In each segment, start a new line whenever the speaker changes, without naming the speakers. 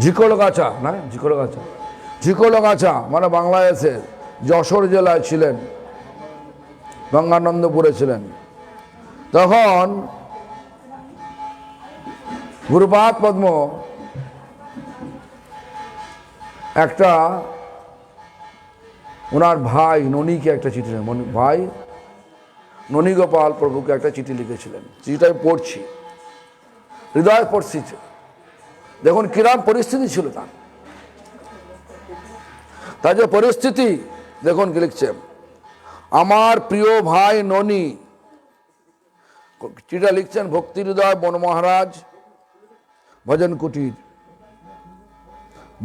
ঝিকরগাছা না, ঝিকরগাছা মানে বাংলাদেশের যশোর জেলায় ছিলেন, গঙ্গানন্দপুরে ছিলেন। তখন গুরুপাদ পদ্ম একটা ওনার ভাই ননীকে একটা চিঠি, ভাই ননীগোপাল প্রভুকে একটা চিঠি লিখেছিলেন। চিঠিটা আমি পড়ছি, হৃদয় পড়ছি। দেখুন কিরম পরিস্থিতি ছিল তার যে পরিস্থিতি দেখুন কি লিখছে। আমার প্রিয় ভাই ননী, চিঠিটা লিখছেন ভক্তি হৃদয় বন মহারাজ, ভজন কুটির,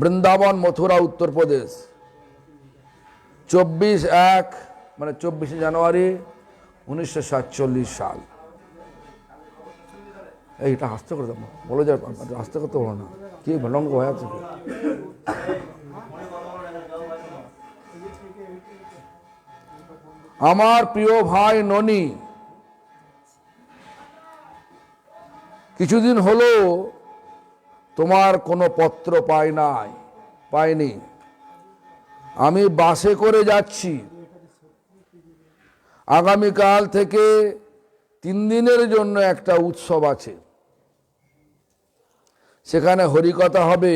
বৃন্দাবন, মথুরা, উত্তরপ্রদেশ, 24/1 মানে 24শে জানুয়ারি 1947 সাল। এইটা হাসতে করে দেবো, বলে যাও, হাসতে করতে বলো না, কি ভলঙ্গ হয়ে আছে। আমার প্রিয় ভাই ননী, কিছুদিন হলো তোমার কোনো পত্র পাইনি। আমি বাসে করে যাচ্ছি। আগামীকাল থেকে 3 দিনের জন্য একটা উৎসব আছে, সেখানে হরিকথা হবে।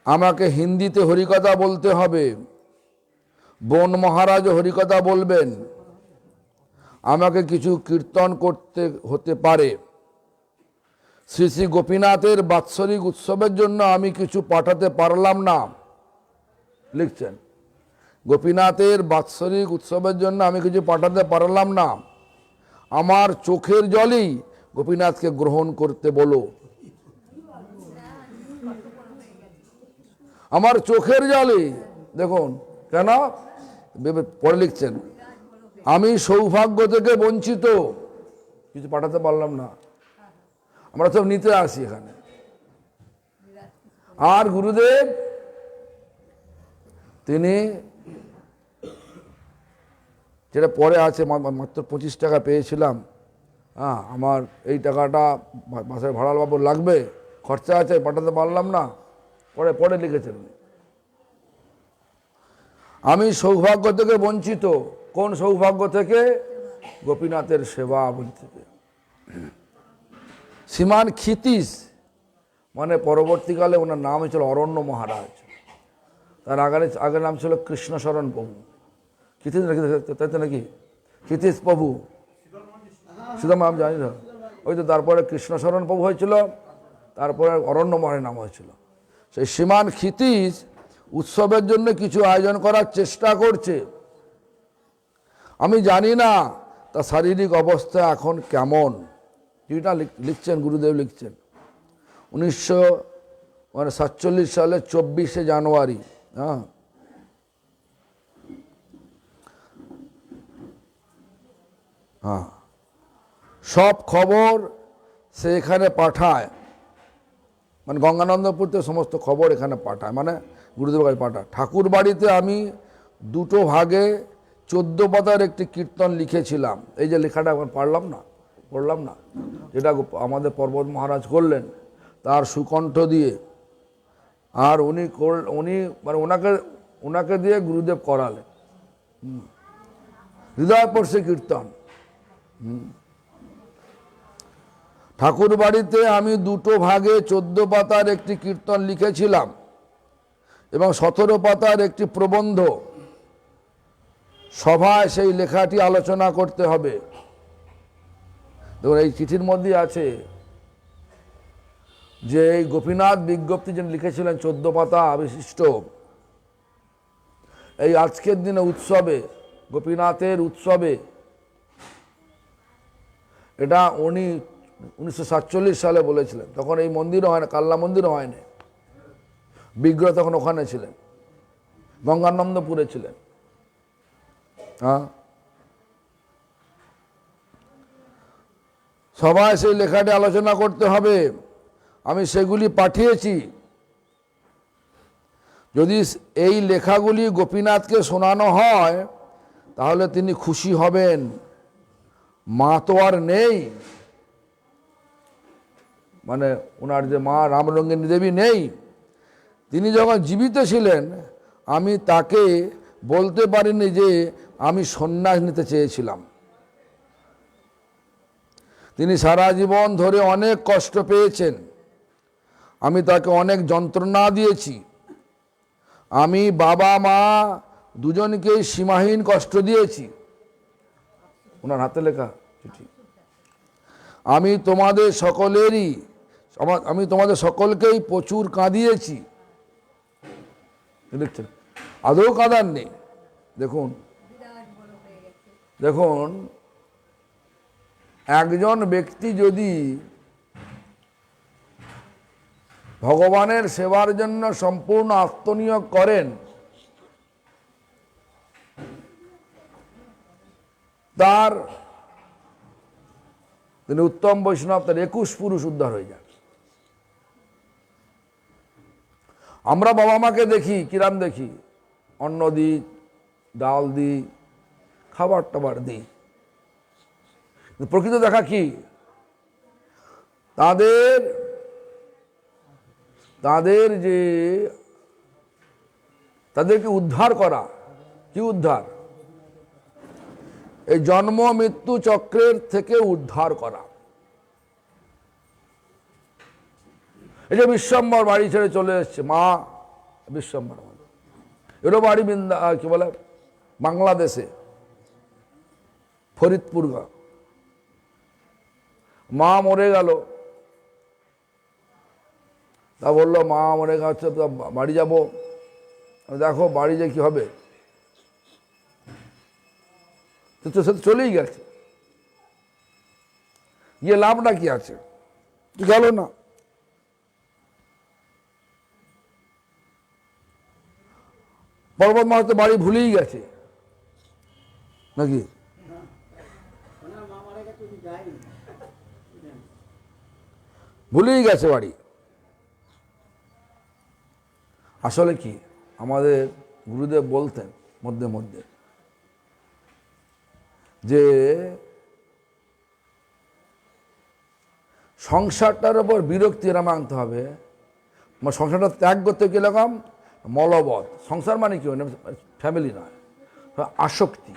আমাকে হিন্দিতে হরিকথা বলতে হবে। বন মহারাজ হরিকথা বলবেন। আমাকে কিছু কীর্তন করতে হতে পারে। শ্রী শ্রী গোপীনাথের বাৎসরিক উৎসবের জন্য আমি কিছু পাঠাতে পারলাম না, লিখছেন। গোপীনাথের বাৎসরিক উৎসবের জন্য আমি কিছু পাঠাতে পারলাম না। আমার চোখের জলেই গোপীনাথকে গ্রহণ করতে বলো। আমার চোখের জলে, দেখুন কেন পরে লিখছেন, আমি সৌভাগ্য থেকে বঞ্চিত, কিছু পাঠাতে পারলাম না। আমরা সব নিতে আসি এখানে। আর গুরুদেব তিনি যেটা পরে আছে, মাত্র 25 টাকা পেয়েছিলাম, হ্যাঁ, আমার এই টাকাটা বাসায় ভাড়া বাবুর লাগবে, খরচা আছে, পাঠাতে পারলাম না। পরে লিখেছেন, আমি সৌভাগ্য থেকে বঞ্চিত। কোন সৌভাগ্য থেকে? গোপীনাথের সেবা বঞ্চিত। শ্রীমান ক্ষিতীশ মানে পরবর্তীকালে ওনার নাম হয়েছিল অরণ্য মহারাজ, তার আগের নাম ছিল কৃষ্ণশরণ প্রভু। ক্ষিতীশ তাইতে নাকি ক্ষিতীশ প্রভু, সুদাম আমি জানি না। ওই তো তারপরে কৃষ্ণশরণ প্রভু হয়েছিল, তারপরে অরণ্য মহারাজের নাম হয়েছিল। সেই শ্রীমান ক্ষিতীশ উৎসবের জন্য কিছু আয়োজন করার চেষ্টা করছে। আমি জানি না তার শারীরিক অবস্থা এখন কেমন। যেটা লিখছেন গুরুদেব লিখছেন 1947 সালের 24শে জানুয়ারি। হ্যাঁ, হ্যাঁ, সব খবর সে এখানে পাঠায়, মানে গঙ্গানন্দপুর থেকে সমস্ত খবর এখানে পাঠায়, মানে গুরুদেবের কাছে পাঠায়। ঠাকুর বাড়িতে আমি 2 ভাগে 14 পাতার একটি কীর্তন লিখেছিলাম। এই যে লেখাটা এখন পড়লাম না, যেটা আমাদের পর্বত মহারাজ করলেন তার সুকণ্ঠ দিয়ে। আর উনি মানে ওনাকে দিয়ে গুরুদেব করালেন। হৃদয় পড়ছে কীর্তন। ঠাকুর বাড়িতে আমি 2 ভাগে 14 পাতার একটি কীর্তন লিখেছিলাম এবং 17 পাতার একটি প্রবন্ধ। সভায় সেই লেখাটি আলোচনা করতে হবে। দেখুন এই চিঠির মধ্যে আছে যে এই গোপীনাথ বিজ্ঞপ্তি যিনি লিখেছিলেন 14 পাতা বিশিষ্ট, এই আজকের দিনে উৎসবে, গোপীনাথের উৎসবে, এটা উনি 1947 সালে বলেছিলেন। তখন এই মন্দিরও হয় না, কাল্লা মন্দিরও হয়নি, বিগ্রহ তখন ওখানে ছিলেন, গঙ্গানন্দপুরে ছিলেন। হ্যাঁ, সবাই সেই লেখাটি আলোচনা করতে হবে। আমি সেগুলি পাঠিয়েছি। যদি এই লেখাগুলি গোপীনাথকে শোনানো হয় তাহলে তিনি খুশি হবেন। মা তো আর নেই, মানে ওনার যে মা রামরঙ্গিনী দেবী নেই, তিনি যখন জীবিত ছিলেন আমি তাকে বলতে পারিনি যে আমি সন্ন্যাস নিতে চেয়েছিলাম। তিনি সারা জীবন ধরে অনেক কষ্ট পেয়েছেন, আমি তাকে অনেক যন্ত্রণা দিয়েছি। আমি বাবা মা দুজনকেই সীমাহীন কষ্ট দিয়েছি। ওনার হাতে লেখা চিঠি। আমি তোমাদের সকলকেই প্রচুর কাঁদিয়েছি। দেখছেন, আদৌ কাঁদার নেই। দেখুন দেখুন, একজন ব্যক্তি যদি ভগবানের সেবার জন্য সম্পূর্ণ আত্মনিয়োগ করেন, তিনি উত্তম বৈষ্ণব, তার 21 পুরুষ উদ্ধার হয়ে যায়। আমরা বাবা মাকে দেখি, কিরাম দেখি, অন্ন দিই, ডাল দিই, খাবার টাবার দিই। প্রকৃত দেখা কি, তাদেরকে উদ্ধার করা। কি উদ্ধার? এই জন্ম মৃত্যু চক্রের থেকে উদ্ধার করা। এই যে বিশ্বম্বর বাড়ি ছেড়ে চলে এসছে, মা বিশ্বম্বর, এরও বাড়ি কি বলে বাংলাদেশে, ফরিদপুর। মা মরে গেল, তা বললো মা মরে গেছে, তো বাড়ি যাবো। দেখো বাড়ি যে কি হবে, তো সে চলেই গেছে, গিয়ে লাভটা কি আছে? গেল না। পর্বত মা তো বাড়ি ভুলেই গেছে নাকি? ভুলেই গেছে বাড়ি। আসলে কি, আমাদের গুরুদেব বলতেন মধ্যে মধ্যে যে সংসারটার উপর বিরক্তি এরম আনতে হবে। সংসারটা ত্যাগ করতে কিরকম? মলবধ। সংসার মানে কি, ফ্যামিলি নয়, আসক্তি।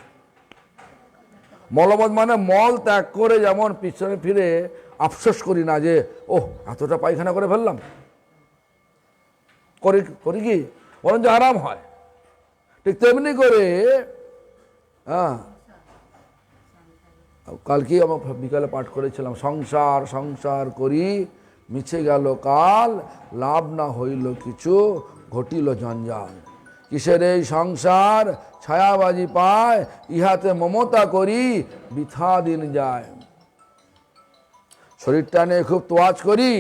মলবধ মানে মল ত্যাগ করে যেমন পিছনে ফিরে আফসোস করি না যে ওহ এতটা পায়খানা করে ফেললাম, করি কি, বরঞ্চ আরাম হয়। ঠিক তেমনি করে কালকেই আমার বিকালে পাঠ করেছিলাম, সংসার সংসার করি মিছে গেল কাল, লাভ না হইল কিছু ঘটিল জঞ্জাল। কিসের এই সংসার ছায়াবাজি পায়, ইহাতে মমতা করি বৃথা দিন যায়। শরীরটা নিয়ে খুব তোয়াজ করি।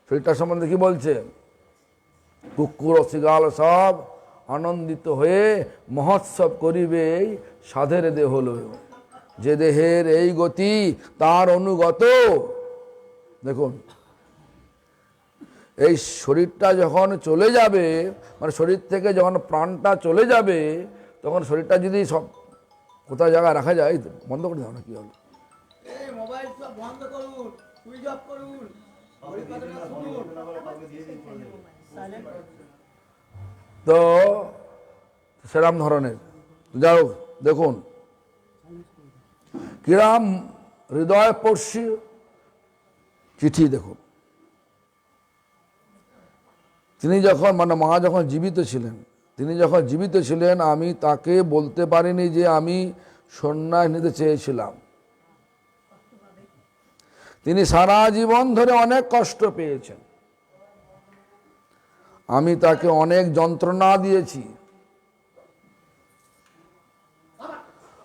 শরীরটা সম্বন্ধে কি বলছে? কুকুর ও শিগাল সব আনন্দিত হয়ে মহোৎসব করিবে সাধের দেহ লয়। যে দেহের এই গতি তার অনুগত। দেখুন, এই শরীরটা যখন চলে যাবে, মানে শরীর থেকে যখন প্রাণটা চলে যাবে, তখন শরীরটা যদি সব কোথাও জায়গায় রাখা যায়, বন্ধ করে দাও না, কি হলো? তো সেরাম ধরনের যাও, দেখুন কিরাম হৃদয় স্পর্শী চিঠি। দেখুন, তিনি যখন মা যখন জীবিত ছিলেন, আমি তাকে বলতে পারিনি যে আমি সন্ন্যাস নিতে চেয়েছিলাম। তিনি সারা জীবন ধরে অনেক কষ্ট পেয়েছেন, আমি তাকে অনেক যন্ত্রণা দিয়েছি।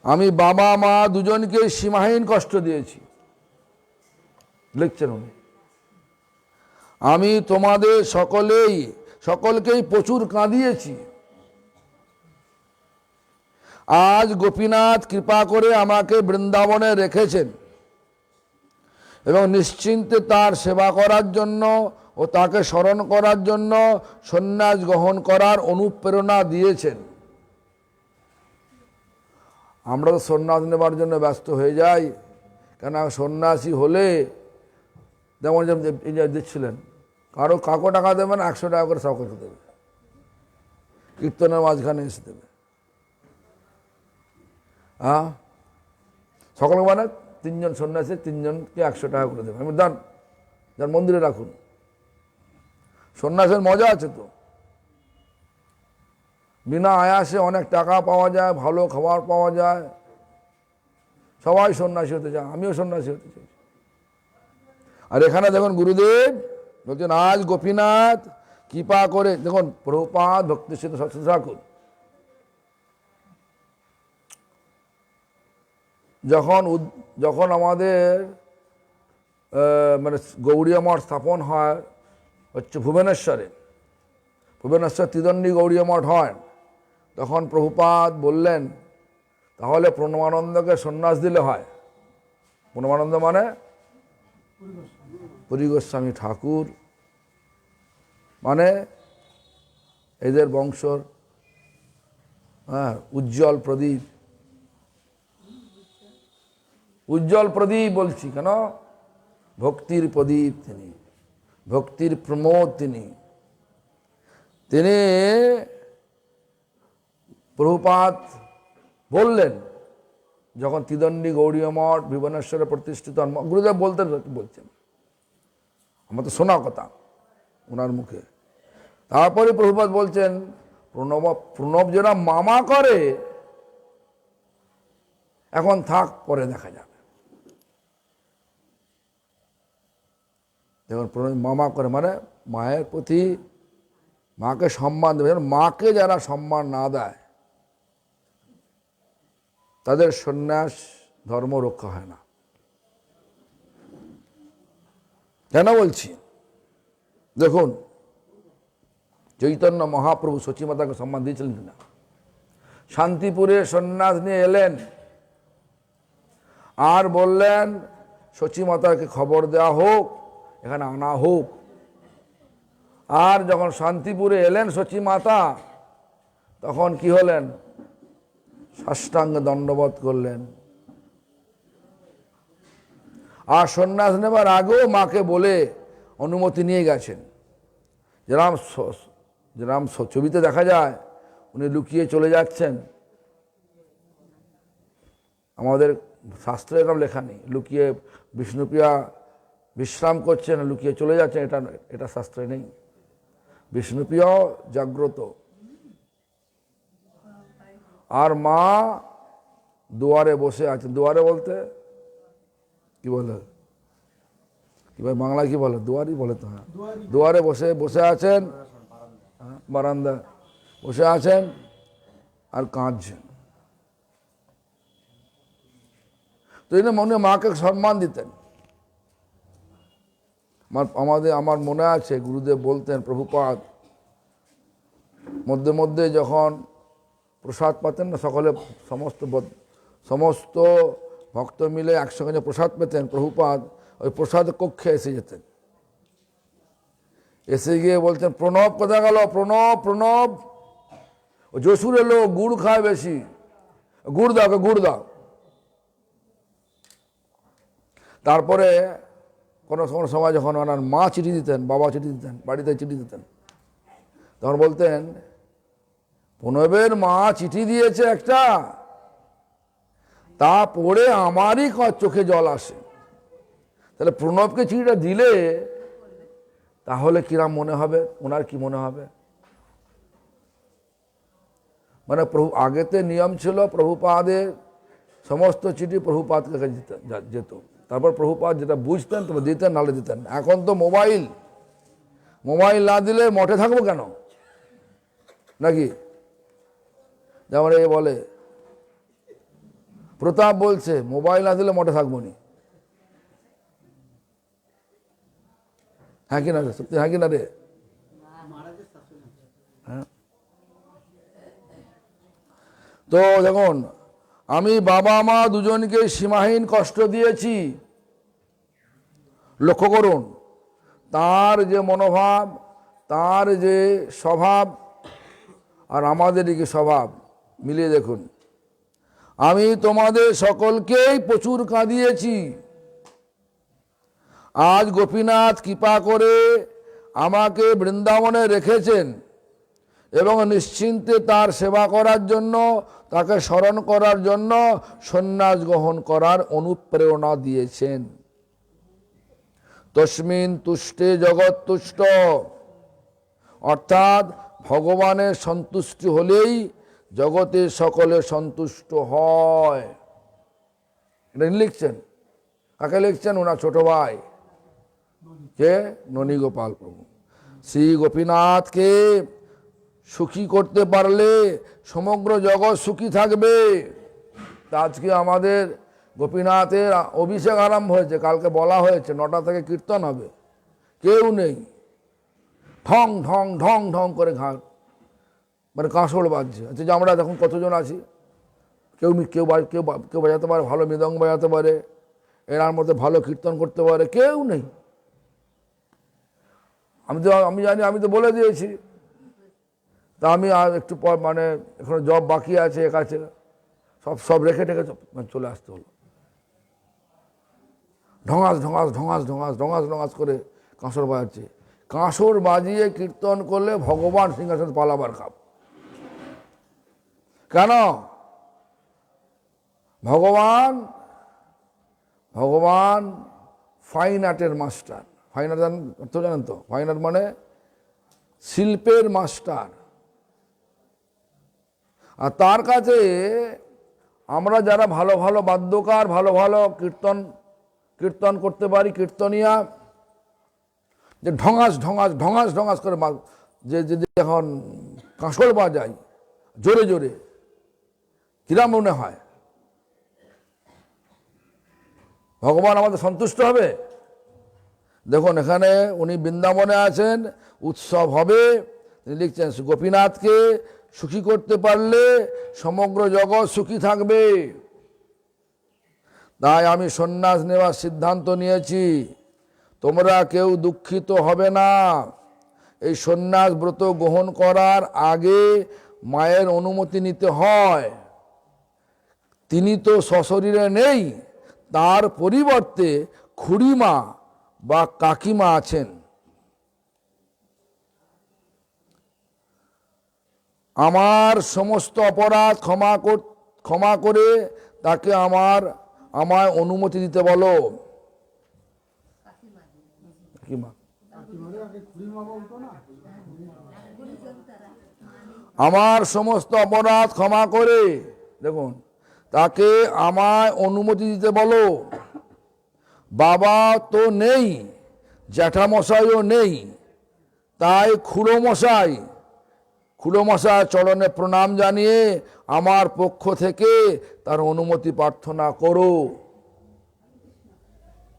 আমি বাবা মা দুজনকে সীমাহীন কষ্ট দিয়েছি। লিখছেন উনি, আমি তোমাদের সকলকেই প্রচুর কাঁদিয়েছি। আজ গোপীনাথ কৃপা করে আমাকে বৃন্দাবনে রেখেছেন এবং নিশ্চিন্তে তার সেবা করার জন্য ও তাকে স্মরণ করার জন্য সন্ন্যাস গ্রহণ করার অনুপ্রেরণা দিয়েছেন। আমরা তো সন্ন্যাস নেবার জন্য ব্যস্ত হয়ে যাই, কেন সন্ন্যাসী হলে যেমন যে দিচ্ছিলেন, কাউকে টাকা দেবেন, 100 টাকা করে সকলকে দেবে, কীর্তনের মাঝখানে এসে দেবে। হ্যাঁ, সকলকে মানে 3 জন সন্ন্যাসী 3 জনকে 100 টাকা করে দেবে। আমি দান যান মন্দিরে রাখুন। সন্ন্যাসের মজা আছে তো, বিনা আয়াসে অনেক টাকা পাওয়া যায়, ভালো খাবার পাওয়া যায়। সবাই সন্ন্যাসী হতে চায়, আমিও সন্ন্যাসী হতে চাই। আর এখানে দেখুন গুরুদেব বলছেন আজ গোপীনাথ কৃপা করে, দেখুন প্রভুপাদ ভক্তি সিদ্ধ সৎসঙ্গ ঠাকুর যখন আমাদের মানে গৌড়ীয় মঠ স্থাপন হয় হচ্ছে ভুবনেশ্বর ত্রিদণ্ডী গৌড়ীয় মঠ হয়, তখন প্রভুপাদ বললেন তাহলে প্রণবানন্দকে সন্ন্যাস দিলে হয়। প্রণবানন্দ মানে পুরী গোস্বামী ঠাকুর, মানে এদের বংশর উজ্জ্বল প্রদীপ বলছি কেন, ভক্তির প্রদীপ তিনি, ভক্তির প্রমোদ তিনি। প্রভুপাদ বললেন যখন ত্রিদণ্ডী গৌড়ীয় মঠ ভুবনেশ্বরে প্রতিষ্ঠিত, গুরুদেব বলছেন, আমার তো শোনা কথা ওনার মুখে। তারপরে প্রভুপাদ বলছেন প্রণব যেটা মামা করে এখন থাক, পরে দেখা যাবে। দেখুন প্রণব মামা করে মানে মায়ের প্রতি, মাকে সম্মান দেবে। মাকে যারা সম্মান না দেয় তাদের সন্ন্যাস ধর্ম রক্ষা হয় না। কেন বলছি, দেখুন চৈতন্য মহাপ্রভু সচিমাতাকে সম্মান দিয়েছিলেন কিনা? শান্তিপুরে সন্ন্যাস নিয়ে এলেন আর বললেন সচিমাতাকে খবর দেওয়া হোক, এখানে আনা হোক। আর যখন শান্তিপুরে এলেন সচিমাতা, তখন কি হলেন? সাষ্টাঙ্গ দণ্ডবত করলেন। আর সন্ন্যাস নেবার আগেও মাকে বলে অনুমতি নিয়ে গেছেন। যেরাম ছবিতে দেখা যায় উনি লুকিয়ে চলে যাচ্ছেন, আমাদের শাস্ত্রে এরকম লেখা নেই। লুকিয়ে বিষ্ণুপ্রিয়া বিশ্রাম করছেন, লুকিয়ে চলে যাচ্ছেন, এটা শাস্ত্রে নেই। বিষ্ণুপ্রিয়াও জাগ্রত, আর মা দুয়ারে বসে আছেন। দুয়ারে বলতে কি বলে, কি ভাই বাংলা কি বলে? দুয়ারই বলে তো। হ্যাঁ, দুয়ারে বসে আছেন, বারান্দা বসে আছেন আর কাঁদছেন। তো এই মনে মাকে সম্মান দিতেন। আমার মনে আছে গুরুদেব বলতেন, প্রভুপাদ মধ্যে মধ্যে যখন প্রসাদ পাতেন না, সকলে সমস্ত ভক্ত মিলে একসঙ্গে যে প্রসাদ পেতেন, প্রভুপাদ ওই প্রসাদ কক্ষে এসে যেতেন। এসে গিয়ে বলতেন প্রণব কোথায় গেল, প্রণব ও যশুর এলো, গুড় খায় বেশি, গুড় দাও। তারপরে কোনো সময় যখন ওনার মা চিঠি দিতেন, বাবা চিঠি দিতেন, বাড়িতে চিঠি দিতেন, তখন বলতেন প্রণবের মা চিঠি দিয়েছে একটা, তা পড়ে আমারই চোখে জল আসে। তাহলে প্রণবকে চিঠিটা দিলে তাহলে কিরাম মনে হবে, ওনার কি মনে হবে? মানে আগেতে নিয়ম ছিল প্রভুপাদের সমস্ত চিঠি প্রভুপাদকে যেত, তারপর প্রভুপাদ যেটা বুঝতেন তবে দিতেন, নাহলে দিতেন। এখন তো মোবাইল না দিলে মঠে থাকবো কেন নাকি? যেমন এই বলে প্রতাপ বলছে মোবাইল না দিলে মঠে থাকবো নি। হ্যাঁ কি না রে, সত্যি হ্যাঁ কি না রে? হ্যাঁ। তো দেখুন আমি বাবা মা দুজনকে সীমাহীন কষ্ট দিয়েছি। লক্ষ্য করুন তার যে মনোভাব, তার যে স্বভাব আর আমাদের যে স্বভাব মিলিয়ে দেখুন। আমি তোমাদের সকলকেই প্রচুর কাঁদিয়েছি, আজ গোপীনাথ কৃপা করে আমাকে বৃন্দাবনে রেখেছেন এবং নিশ্চিন্তে তার সেবা করার জন্য, তাকে স্মরণ করার জন্য সন্ন্যাস গ্রহণ করার অনুপ্রেরণা দিয়েছেন। তস্মিন তুষ্টে জগৎ তুষ্ট, অর্থাৎ ভগবানের সন্তুষ্টি হলেই জগতের সকলে সন্তুষ্ট হয়। এটা লিখছেন, কাকে লিখছেন? ওনার ছোট ভাই কে? ননী গোপাল প্রভু। শ্রী গোপীনাথকে সুখী করতে পারলে সমগ্র জগৎ সুখী থাকবে। আজকে আমাদের গোপীনাথের অভিষেক আরম্ভ হয়েছে, কালকে বলা হয়েছে 9টা থেকে কীর্তন হবে। কেউ নেই, ঢং ঢং ঢং ঢং করে মানে কাঁসড় বাজছে। আচ্ছা, যে আমরা দেখুন কতজন আছি, কেউ কেউ কেউ কেউ বাজাতে পারে, ভালো মৃদঙ্গ বাজাতে পারে, এনার মধ্যে ভালো কীর্তন করতে পারে, কেউ নেই। আমি জানি, আমি তো বলে দিয়েছি। তা আমি আর একটু পর মানে এখানে জব বাকি আছে, এক আছে, সব রেখে টেখে চলে আসতে হলো। ঢঙাস ঢঙাস ঢঙাস ঢঙাস ঢঙাস ঢঙাস করে কাঁসর বাজাচ্ছে। কাঁসর বাজিয়ে কীর্তন করলে ভগবান সিংহাসন পালাবার খাপ। কেন? ভগবান ফাইন আর্টের মাস্টার। ফাইন আর্ট তো জানেন তো? ফাইন আর্ট মানে শিল্পের মাস্টার। আর তার কাছে আমরা যারা ভালো ভালো বাদ্যকার, ভালো ভালো কীর্তন করতে পারি, কীর্তনিয়া, যে ঢঙাস ঢঙাস ঢঙাস ঢঙাস করে যে এখন কাঁসর বাজাই জোরে জোরে, কিরম মনে হয় ভগবান আমাদের সন্তুষ্ট হবে? দেখুন এখানে উনি বৃন্দাবনে আছেন, উৎসব হবে। তিনি লিখছেন গোপীনাথকে সুখী করতে পারলে সমগ্র জগৎ সুখী থাকবে। তাই আমি সন্ন্যাস নেওয়ার সিদ্ধান্ত নিয়েছি। তোমরা কেউ দুঃখিত হবে না। এই সন্ন্যাস ব্রত গ্রহণ করার আগে মায়ের অনুমতি নিতে হয়। তিনি তো সশরীরে নেই, তার পরিবর্তে খুড়িমা বা কাকিমা আছেন। আমার সমস্ত অপরাধ ক্ষমা করে তাকে আমায় অনুমতি দিতে বলো। আমার সমস্ত অপরাধ ক্ষমা করে, দেখুন, তাকে আমায় অনুমতি দিতে বলো। বাবা তো নেই, জ্যাঠামশাইও নেই, তাই খুড়োমশাই চরণে প্রণাম জানিয়ে আমার পক্ষ থেকে তার অনুমতি প্রার্থনা করো।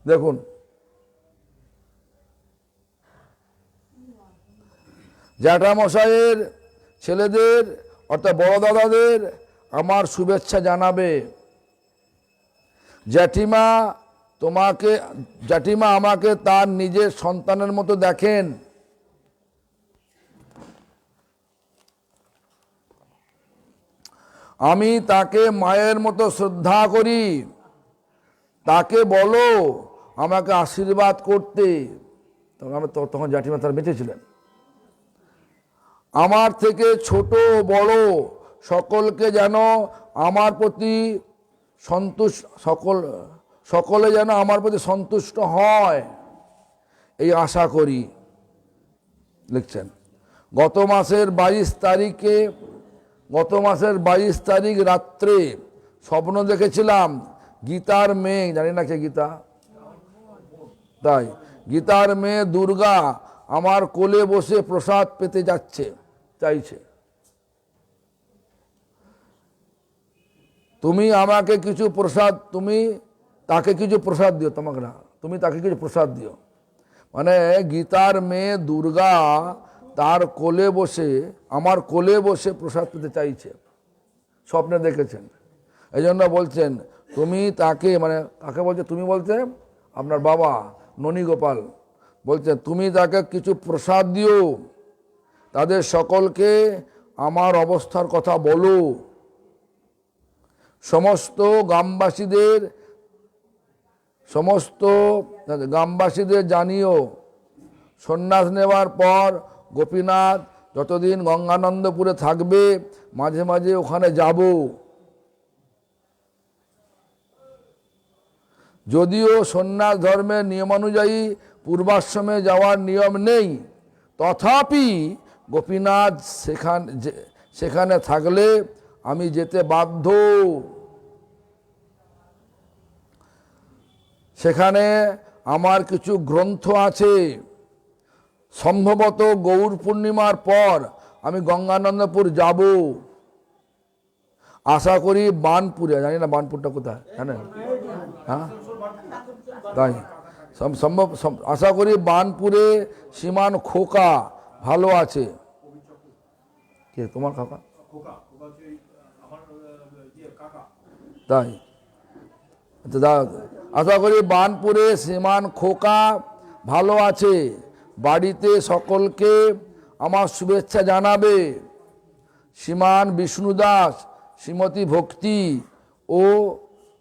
দেখুন, জ্যাঠামশাইয়ের ছেলেদের অর্থাৎ বড় দাদাদের আমার শুভেচ্ছা জানাবে। জ্যাঠিমা আমাকে তার নিজের সন্তানের মতো দেখেন। আমি তাকে মায়ের মতো শ্রদ্ধা করি। তাকে বলো আমাকে আশীর্বাদ করতে। তখন জ্যাঠিমা তার বেঁচে ছিলেন। আমার থেকে ছোট বড় সকলকে যেন আমার প্রতি সকলে যেন আমার প্রতি সন্তুষ্ট হয়, এই আশা করি। লিখছেন গত মাসের 22 তারিখ রাত্রে স্বপ্ন দেখেছিলাম গীতার মেয়ে, জানি না কে গীতা, তাই গীতার মেয়ে দুর্গা আমার কোলে বসে প্রসাদ পেতে চাইছে। তুমি আমাকে কিছু প্রসাদ, তুমি তাকে কিছু প্রসাদ দিও, তোমাকে না, তুমি তাকে কিছু প্রসাদ দিও। মানে গীতার মেয়ে দুর্গা তার কোলে বসে, আমার কোলে বসে প্রসাদ পেতে চাইছে, স্বপ্নে দেখেছেন। এই জন্য বলছেন তুমি তাকে, মানে কাকে বলছে তুমি? বলছে আপনার বাবা ননী গোপাল বলছেন তুমি তাকে কিছু প্রসাদ দিও, তাদের সকলকে আমার অবস্থার কথা বলো। সমস্ত গ্রামবাসীদের জানিও, সন্ন্যাস নেওয়ার পর গোপীনাথ যতদিন গঙ্গানন্দপুরে থাকবে মাঝে মাঝে ওখানে যাব। যদিও সন্ন্যাস ধর্মের নিয়মানুযায়ী পূর্বাশ্রমে যাওয়ার নিয়ম নেই, তথাপি গোপীনাথ সেখানে থাকলে আমি যেতে বাধ্য। সেখানে আমার কিছু গ্রন্থ আছে। সম্ভবত গৌর পূর্ণিমার পর আমি গঙ্গানন্দপুর যাব। আশা করি বানপুরে, জানি না বানপুরটা কোথায় জানেন? হ্যাঁ তাই সম্ভব, আশা করি বানপুরে শ্রীমান খোকা ভালো আছে। কে তোমার কাকা? তাই আশা করি বানপুরে শ্রীমান খোকা ভালো আছে। বাড়িতে সকলকে আমার শুভেচ্ছা জানাবে। শ্রীমান বিষ্ণু দাস, শ্রীমতী ভক্তি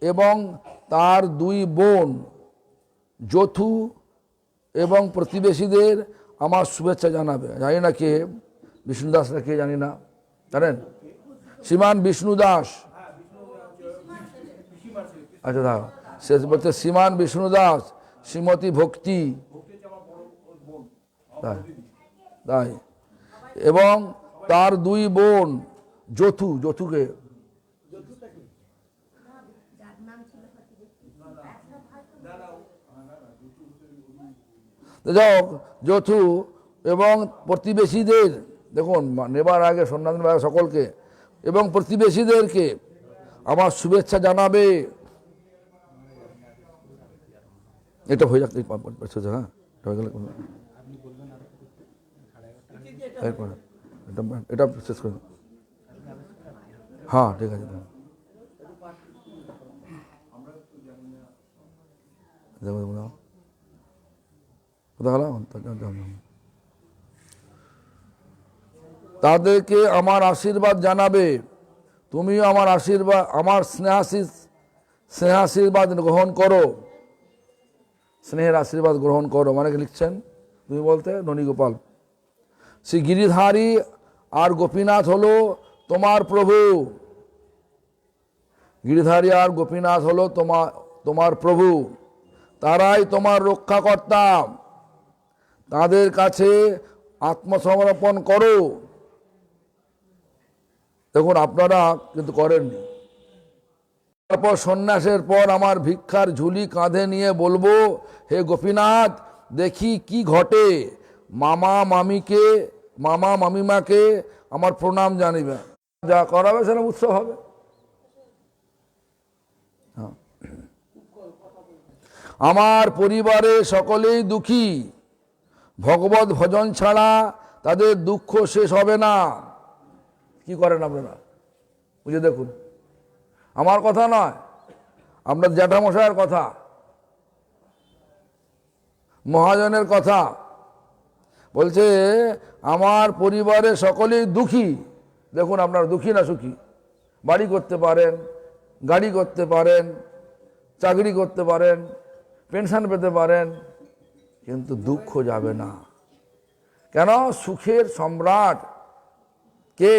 এবং তার দুই বোন যথু এবং প্রতিবেশীদের আমার শুভেচ্ছা জানাবে। জানি না কে বিষ্ণু দাসরা, কে জানি না, জানেন? শ্রীমান বিষ্ণু দাস, আচ্ছা দাঁড়া, শেষ বলছে শ্রীমান বিষ্ণু দাস, শ্রীমতী ভক্তি, তাই এবং তার দুই বোন যথু, যথুকে যাক, যথু এবং প্রতিবেশীদের, দেখুন নেবার আগে সন্ন্যাস নেবার আগে সকলকে এবং প্রতিবেশীদেরকে আমার শুভেচ্ছা জানাবে। এটা হয়ে যাক, হ্যাঁ হয়ে গেলে এটা শেষ করে, হ্যাঁ ঠিক আছে। তাদেরকে আমার আশীর্বাদ জানাবে। তুমিও আমার আশীর্বাদ, আমার স্নেহাশীর্বাদ গ্রহণ করো। স্নেহের আশীর্বাদ গ্রহণ করো মানে কি লিখছেন তুমি বলতে ননীগোপাল। শ্রী গিরিধারী আর গোপীনাথ হলো তোমার প্রভু। গিরিধারী আর গোপীনাথ হলো তোমার প্রভু, তারাই তোমার রক্ষাকর্তা। তাদের কাছে আত্মসমর্পণ করো। দেখুন আপনারা কিন্তু করেননি। তারপর সন্ন্যাসের পর আমার ভিক্ষার ঝুলি কাঁধে নিয়ে বলবো, হে গোপীনাথ দেখি কি ঘটে। মামা মামিমাকে আমার প্রণাম জানিবে। যা করাবে সেটা উৎসব হবে। আমার পরিবারে সকলেই দুঃখী। ভগবত ভজন ছাড়া তাদের দুঃখ শেষ হবে না। কি করেন আপনারা বুঝে দেখুন, আমার কথা নয়, আপনার জ্যাঠামশাইয়ের কথা, মহাজনের কথা বলছে। আমার পরিবারে সকলেই দুঃখী। দেখুন আপনারা দুঃখী না সুখী? বাড়ি করতে পারেন, গাড়ি করতে পারেন, চাকরি করতে পারেন, পেনশন পেতে পারেন, কিন্তু দুঃখ যাবে না। কেন? সুখের সম্রাট কে?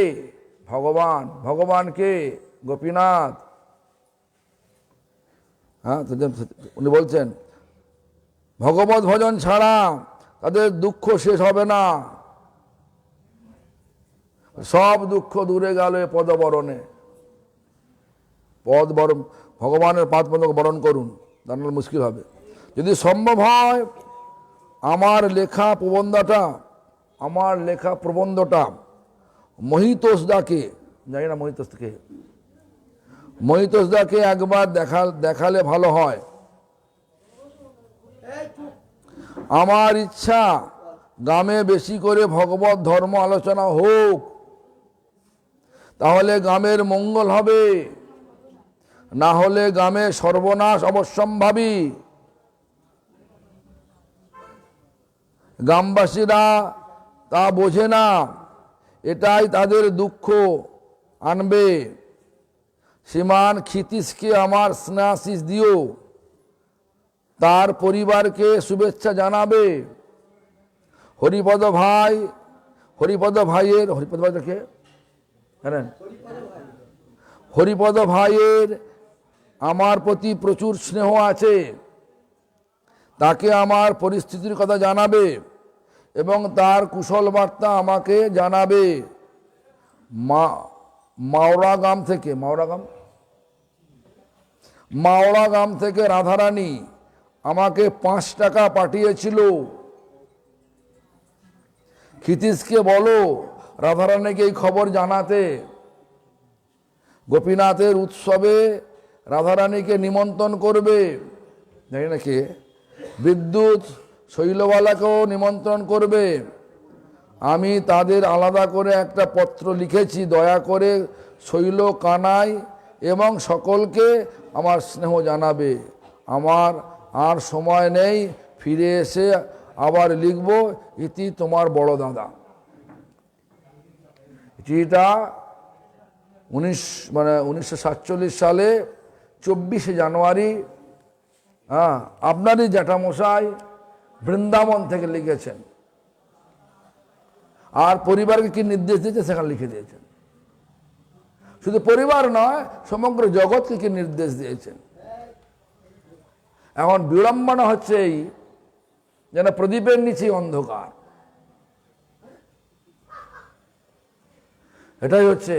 ভগবান। ভগবান কে? গোপীনাথ। হ্যাঁ, উনি বলছেন ভগবত ভজন ছাড়া তাদের দুঃখ শেষ হবে না। সব দুঃখ দূরে গেল পদবরণে। ভগবানের পাদ পদ বরণ করুন, জানার মুশকিল হবে। যদি সম্ভব হয় আমার লেখা প্রবন্ধটা মহিতোষদাকে, জানি না মহিতোষদাকে একবার দেখালে ভালো হয়। আমার ইচ্ছা গ্রামে বেশি করে ভগবত ধর্ম আলোচনা হোক, তাহলে গ্রামের মঙ্গল হবে, না হলে গ্রামে সর্বনাশ অবশ্যম্ভাবী। গ্রামবাসীরা তা বোঝে না, এটাই তাদের দুঃখ আনবে। শ্রীমান ক্ষিতীশকে আমার স্নেহাশিস দিও। তার পরিবারকে শুভেচ্ছা জানাবে। হরিপদ ভাইয়ের জানেন, হরিপদ ভাইয়ের আমার প্রতি প্রচুর স্নেহ আছে। তাকে আমার পরিস্থিতির কথা জানাবে এবং তার কুশল বার্তা আমাকে জানাবে। মাওড়াগাম থেকে রাধারানী আমাকে 5 টাকা পাঠিয়েছিল। ক্ষিতীশকে বলো রাধারানীকে এই খবর জানাতে। গোপীনাথের উৎসবে রাধারানীকে নিমন্ত্রণ করবে। জানি না কে, বিদ্যুৎ শৈলবালাকেও নিমন্ত্রণ করবে। আমি তাদের আলাদা করে একটা পত্র লিখেছি। দয়া করে শৈল, কানাই এবং সকলকে আমার স্নেহ জানাবে। আমার আর সময় নেই, ফিরে এসে আবার লিখব। ইতি তোমার বড় দাদা। চিঠিটা 1947 সালে 24শে জানুয়ারি আপনারই জ্যাঠামশাই বৃন্দাবন থেকে লিখেছেন। আর পরিবারকে কি নির্দেশ দিয়েছে সেখানে লিখে দিয়েছেন। শুধু পরিবার নয়, সমগ্র জগৎকে কি নির্দেশ দিয়েছেন। এখন বিড়ম্বনা হচ্ছে এই, যেন প্রদীপের নিচে অন্ধকার। এটাই হচ্ছে।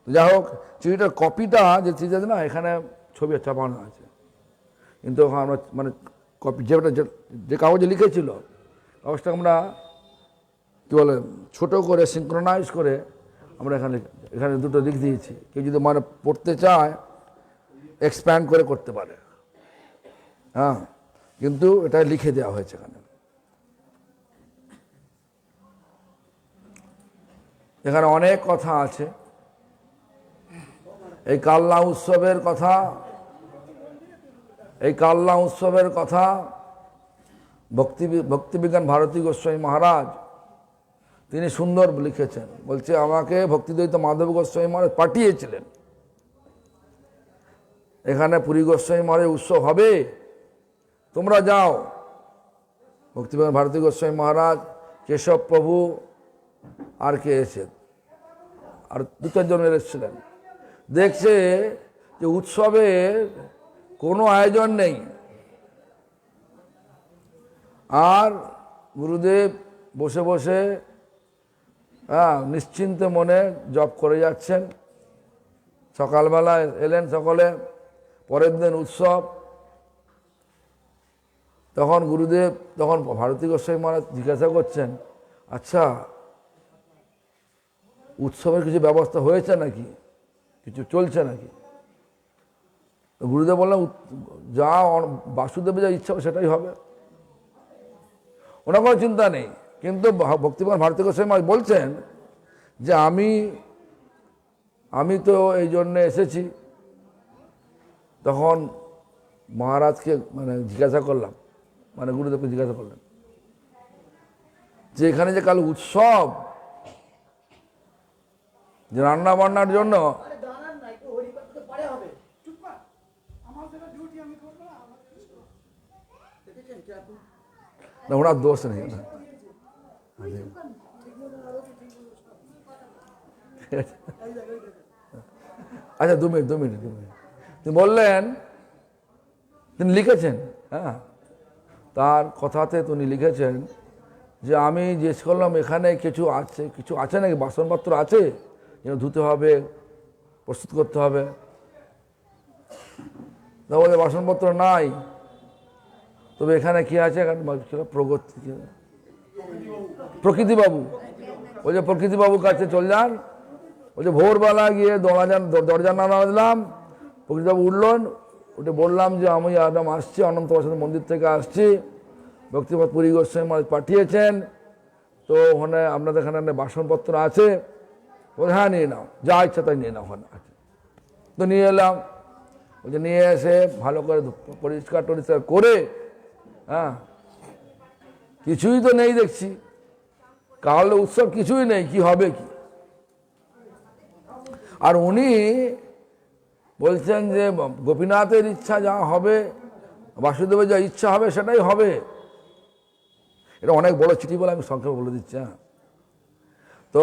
যাই হোক, চিঠিটার কপিটা যে চিঠি আছে না, এখানে ছবি ছাপানো আছে, কিন্তু আমরা মানে কপি যে কাগজে লিখেছিল কাগজটা আমরা কী বলে ছোট করে সিঙ্ক্রোনাইজ করে আমরা এখানে দুটো লিখ দিয়েছি। কেউ যদি মানে পড়তে চায় এক্সপ্যান্ড করে করতে পারে। কিন্তু এটা লিখে দেওয়া হয়েছে এখানে। এখানে অনেক কথা আছে। এই কালনা উৎসবের কথা ভক্তিবিজ্ঞান ভারতী গোস্বামী মহারাজ তিনি সুন্দর লিখেছেন। বলছে আমাকে ভক্তিদ্বৈত মাধব গোস্বামী মহারাজ পাঠিয়েছিলেন, এখানে পুরী গোস্বামী মহারাজ উৎসব হবে, তোমরা যাও। ভক্তিবিজ্ঞান ভারতী গোস্বামী মহারাজ, কেশব প্রভু আর কে এসে আর 2-4 জন এসেছিলেন। দেখছে যে উৎসবের কোনো আয়োজন নেই, আর গুরুদেব বসে বসে নিশ্চিন্ত মনে জপ করে যাচ্ছেন। সকালবেলা এলেন সকলে, পরের দিন উৎসব। তখন গুরুদেব ভারতী গোস্বামী মহারাজ জিজ্ঞাসা করছেন, আচ্ছা উৎসবের কিছু ব্যবস্থা হয়েছে নাকি, কিছু চলছে নাকি? গুরুদেব বললেন, যা বাসুদেবের যা ইচ্ছা সেটাই হবে, ওনার কোনো চিন্তা নেই। কিন্তু ভক্তিবিজ্ঞান ভারতী গোস্বামী মহারাজ বলছেন যে আমি তো এই জন্যে এসেছি। তখন মহারাজকে জিজ্ঞাসা করলাম, গুরুদেবকে জিজ্ঞাসা করলেন যে এখানে যে কাল উৎসব, যে রান্না বান্নার জন্য না, ওনার দোষ নেই। আচ্ছা 2 মিনিট তিনি বললেন, তিনি লিখেছেন, তার কথাতে তিনি লিখেছেন যে আমি জিজ্ঞেস করলাম এখানে কিছু আছে নাকি, বাসনপত্র আছে যেন ধুতে হবে, প্রস্তুত করতে হবে। তা বলে বাসনপত্র নাই, তবে এখানে কি আছে, প্রকৃতিবাবু। ওই যে প্রকৃতিবাবুর কাছে চল যান। ওই যে ভোরবেলা গিয়ে দরজা নাড়া দিলাম, প্রকৃতিবাবু উঠলেন, উঠে বললাম যে আমি একদম আসছি, অনন্ত বাসুদেব মন্দির থেকে আসছি, ভক্তিপদ পুরী গোস্বামী মহারাজ পাঠিয়েছেন, তো ওখানে আপনাদের এখানে বাসনপত্র আছে। বলে হ্যাঁ নিয়ে নাও, যা ইচ্ছা তাই নিয়ে নাও। ওখানে আছে তো নিয়ে এলাম। ওই যে নিয়ে এসে ভালো করে পরিষ্কার করে, কিছুই তো নেই দেখছি, কাল উৎসব কিছুই নেই, কি হবে কি। আর উনি বলছেন যে গোপীনাথের ইচ্ছা যা হবে বাসুদেবের যা ইচ্ছা হবে সেটাই হবে। এটা অনেক বড় চিঠি বলে আমি সংক্ষেপে বলে দিচ্ছি। তো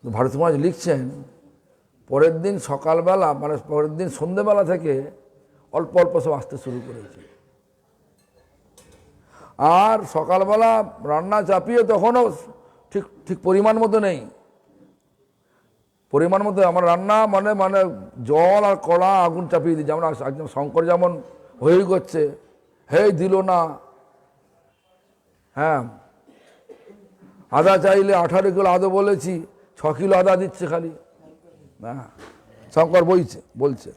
ভারতী মহারাজ লিখছেন, পরের দিন সকালবেলা মানে পরের দিন সন্ধ্যেবেলা থেকে অল্প অল্প সব আসতে শুরু করেছে। আর সকালবেলা রান্না চাপিয়ে তখনও ঠিক ঠিক পরিমাণ মতো নেই। পরিমাণ মতো আমার রান্না মানে মানে জল আর কড়া আগুন চাপিয়ে দিই। যেমন একদম শঙ্কর যেমন হয়েই করছে, হেই দিল না। হ্যাঁ, আদা চাইলে 18 কিলো আদা বলেছি, 6 কিলো আদা দিচ্ছে খালি। হ্যাঁ, শঙ্কর বলছে।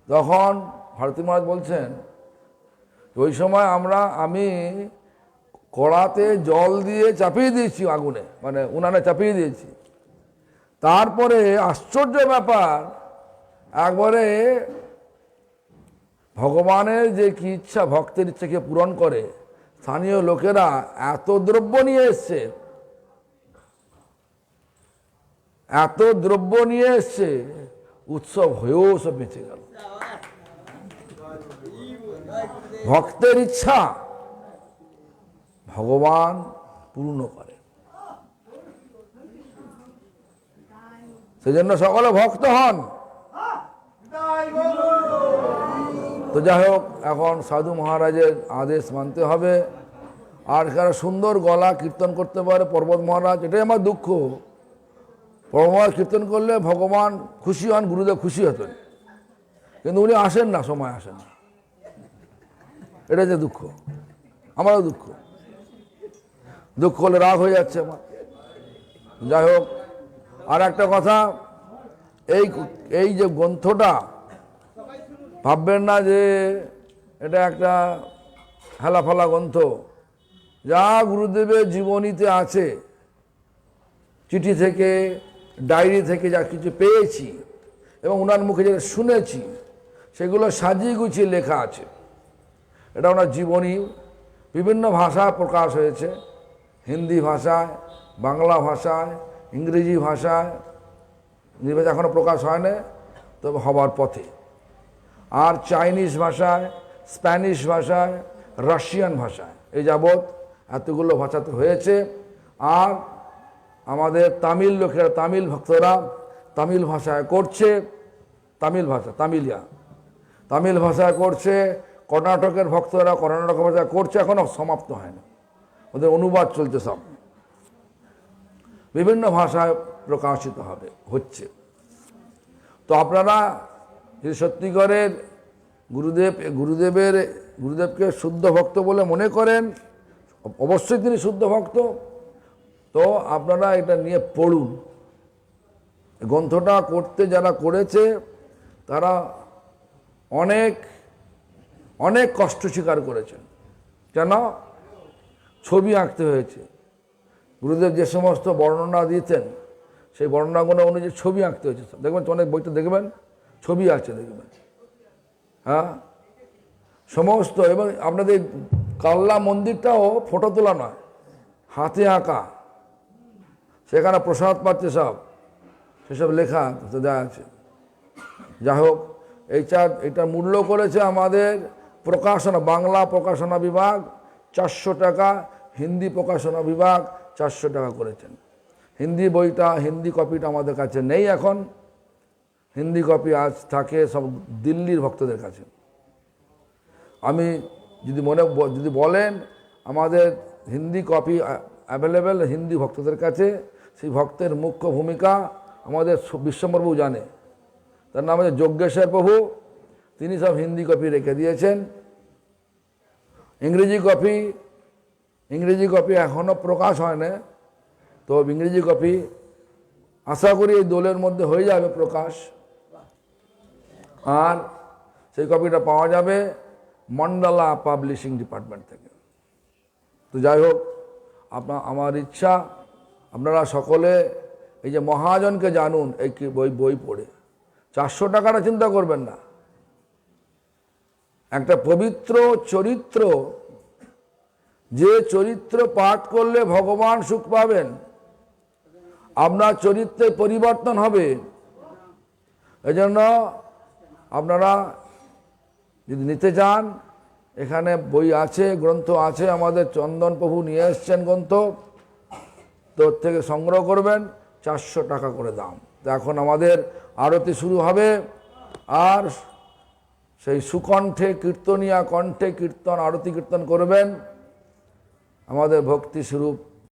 তখন ভারতী মহারাজ বলছেন, ওই সময় আমি কড়াতে জল দিয়ে চাপিয়ে দিয়েছি, আগুনে মানে উনানে চাপিয়ে দিয়েছি। তারপরে আশ্চর্য ব্যাপার, একবারে ভগবানের যে কি ইচ্ছা, ভক্তের ইচ্ছাকে পূরণ করে, স্থানীয় লোকেরা এত দ্রব্য নিয়ে এসছে, উৎসব হয়েও সব বেঁচে গেল। ভক্তের ইচ্ছা ভগবান পূর্ণ করে, সেজন্য সকলে ভক্ত হন। তো যাই হোক, এখন সাধু মহারাজের আদেশ মানতে হবে। আর যারা সুন্দর গলা কীর্তন করতে পারে পর্বত মহারাজ, এটাই আমার দুঃখ। পর্বত মহারাজ কীর্তন করলে ভগবান খুশি হন, গুরুদেব খুশি হতেন, কিন্তু উনি আসেন না, সময় আসেন না। এটা যে দুঃখ, আমারও দুঃখ হলে রাগ হয়ে যাচ্ছে আমার। যাই হোক, আর একটা কথা, এই যে গ্রন্থটা ভাববেন না যে এটা একটা হেলাফালা গ্রন্থ। যা গুরুদেবের জীবনীতে আছে, চিঠি থেকে ডায়েরি থেকে যা কিছু পেয়েছি এবং ওনার মুখে যেটা শুনেছি, সেগুলো সাজিয়ে গুছিয়ে লেখা আছে। এটা ওনার জীবনী বিভিন্ন ভাষায় প্রকাশ হয়েছে, হিন্দি ভাষায়, বাংলা ভাষায়, ইংরেজি ভাষায়। এখনও প্রকাশ হয় না, তবে হবার পথে। আর চাইনিজ ভাষায়, স্প্যানিশ ভাষায়, রাশিয়ান ভাষায়, এই যাবৎ এতগুলো ভাষাতে হয়েছে। আর আমাদের তামিল লোকেরা, তামিল ভক্তরা তামিল ভাষায় করছে, তামিল ভাষায় করছে। কর্ণাটকের ভক্তরা কর্ণাটক ভাষায় করছে, এখনও সমাপ্ত হয় না, ওদের অনুবাদ চলছে, সব বিভিন্ন ভাষায় প্রকাশিত হচ্ছে। তো আপনারা যদি সত্যিকারের গুরুদেবকে শুদ্ধ ভক্ত বলে মনে করেন, অবশ্যই তিনি শুদ্ধ ভক্ত, তো আপনারা এটা নিয়ে পড়ুন। গ্রন্থটা করতে যারা করেছে তারা অনেক অনেক কষ্ট স্বীকার করেছেন। কেন? ছবি আঁকতে হয়েছে। গুরুদেব যে সমস্ত বর্ণনা দিতেন, সেই বর্ণনাগুলো অনুযায়ী ছবি আঁকতে হয়েছে। দেখবেন অনেক বইতে দেখবেন ছবি আছে, দেখবেন। হ্যাঁ, সমস্ত। এবং আপনাদের কাল্লা মন্দিরটাও ফটো তোলা নয়, হাতে আঁকা। সেখানে প্রসাদ পাচ্ছে সব, সেসব লেখা দেওয়া আছে। যাই হোক, এইটা মূল্য করেছে আমাদের প্রকাশনা, বাংলা প্রকাশনা বিভাগ 400 টাকা, হিন্দি প্রকাশনা বিভাগ 400 টাকা করেছেন। হিন্দি কপিটা আমাদের কাছে নেই এখন। হিন্দি কপি আজ থাকে সব দিল্লির ভক্তদের কাছে। আমি যদি বলেন আমাদের হিন্দি কপি অ্যাভেলেবেল হিন্দি ভক্তদের কাছে, সেই ভক্তের মুখ্য ভূমিকা আমাদের বিশ্বম্বরবাবু জানে। তার নাম হচ্ছে যজ্ঞেশ্বর প্রভু, তিনি সব হিন্দি কপি রেখে দিয়েছেন। ইংরেজি কপি এখনও প্রকাশ হয় না, তো ইংরেজি কপি আশা করি এই দোলের মধ্যে হয়ে যাবে প্রকাশ। আর সেই কপিটা পাওয়া যাবে মন্ডলা পাবলিশিং ডিপার্টমেন্ট থেকে। তো যাই হোক, আমার ইচ্ছা আপনারা সকলে এই যে মহাজনকে জানুন, এই বই পড়ে। 400 টাকাটা চিন্তা করবেন না। একটা পবিত্র চরিত্র, যে চরিত্র পাঠ করলে ভগবান সুখ পাবেন, আপনার চরিত্রের পরিবর্তন হবে। এই জন্য আপনারা যদি নিতে চান এখানে বই আছে, গ্রন্থ আছে, আমাদের চন্দন প্রভু নিয়ে এসছেন গ্রন্থ, তোর থেকে সংগ্রহ করবেন, 400 টাকা করে দাম। তো এখন আমাদের আরতি শুরু হবে, আর সেই সুকণ্ঠে কীর্তনিয়া কণ্ঠে কীর্তন আরতি কীর্তন করবেন আমাদের ভক্তি স্বরূপ